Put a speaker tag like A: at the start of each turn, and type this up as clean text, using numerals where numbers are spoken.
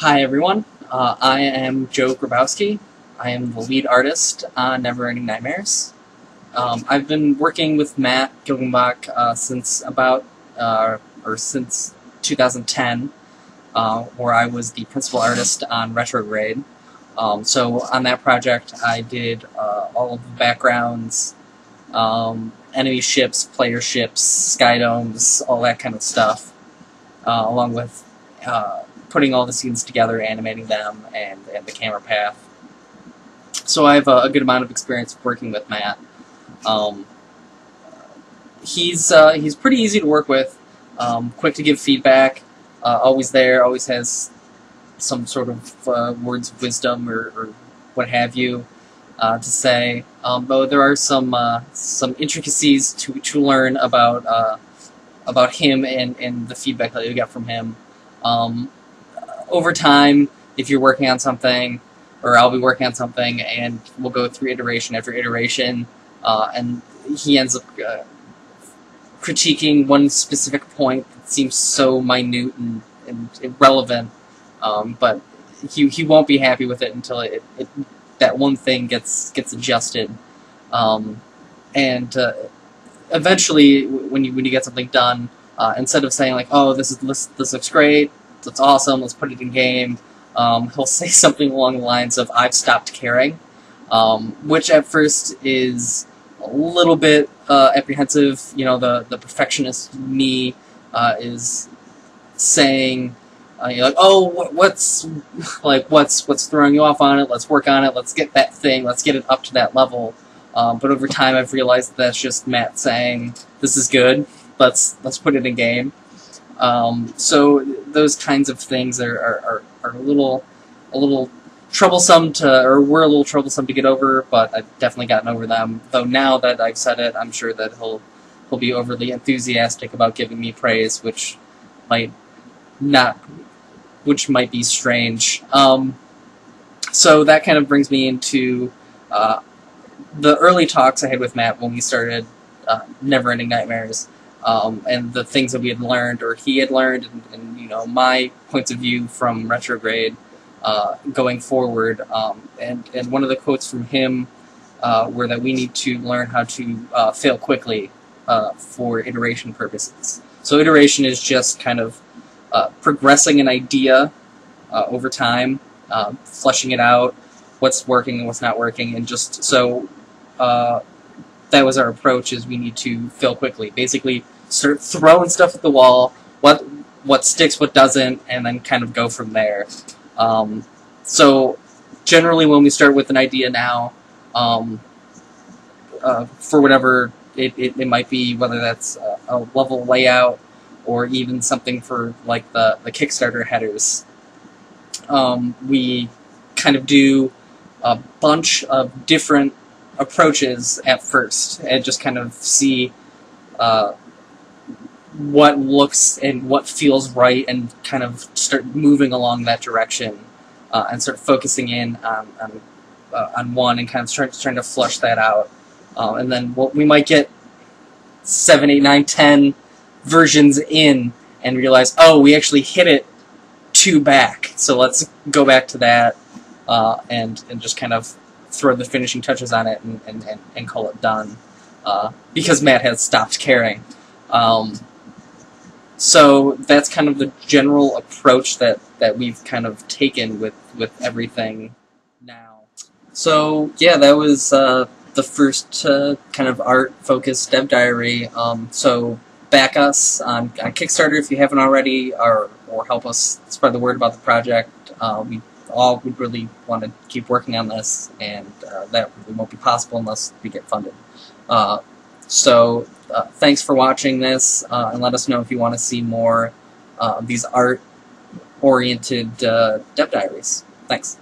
A: Hi everyone, I am Joe Grabowski. I am the lead artist on Never Ending Nightmares. I've been working with Matt Gilgenbach since 2010, where I was the principal artist on Retrograde. So on that project I did all of the backgrounds, enemy ships, player ships, skydomes, all that kind of stuff, along with putting all the scenes together, animating them, and the camera path. So I have a good amount of experience working with Matt. He's pretty easy to work with, quick to give feedback, always there, always has some sort of words of wisdom or what have you to say. Though there are some intricacies to learn about him and the feedback that you get from him. Over time, if you're working on something, or I'll be working on something, and we'll go through iteration after iteration, and he ends up critiquing one specific point that seems so minute and irrelevant, but he won't be happy with it until that one thing gets adjusted, and eventually, when you get something done, instead of saying like, "Oh, this looks great, that's awesome, let's put it in game," he'll say something along the lines of, "I've stopped caring," which at first is a little bit apprehensive. You know, the perfectionist me is saying, you're like, "Oh, what's throwing you off on it? Let's work on it. Let's get that thing. Let's get it up to that level." But over time, I've realized that that's just Matt saying, "This is good. Let's put it in game." So those kinds of things are a little troublesome we're a little troublesome to get over, but I've definitely gotten over them. Though now that I've said it, I'm sure that he'll be overly enthusiastic about giving me praise, which might be strange. So that kind of brings me into the early talks I had with Matt when we started Never Ending Nightmares. And the things that we had learned, or he had learned, and you know, my points of view from Retrograde going forward. And one of the quotes from him were that we need to learn how to fail quickly for iteration purposes. So iteration is just kind of progressing an idea over time, fleshing it out, what's working and what's not working, and just so that was our approach, is we need to fail quickly. Basically, start throwing stuff at the wall, what sticks, what doesn't, and then kind of go from there. So generally when we start with an idea now, for whatever it might be, whether that's a level layout or even something for like the Kickstarter headers, we kind of do a bunch of different approaches at first and just kind of see what looks and what feels right, and kind of start moving along that direction, and start focusing in on one and kind of trying to flush that out, and then we might get 7, 8, 9, 10 versions in and realize, oh, we actually hit it 2 back, so let's go back to that, and just kind of throw the finishing touches on it and call it done, because Matt has stopped caring. So that's kind of the general approach that we've kind of taken with everything now. So yeah, that was the first kind of art-focused dev diary. So back us on Kickstarter if you haven't already, or help us spread the word about the project. We really want to keep working on this, and that really won't be possible unless we get funded. So thanks for watching this, and let us know if you want to see more of these art-oriented dev diaries. Thanks.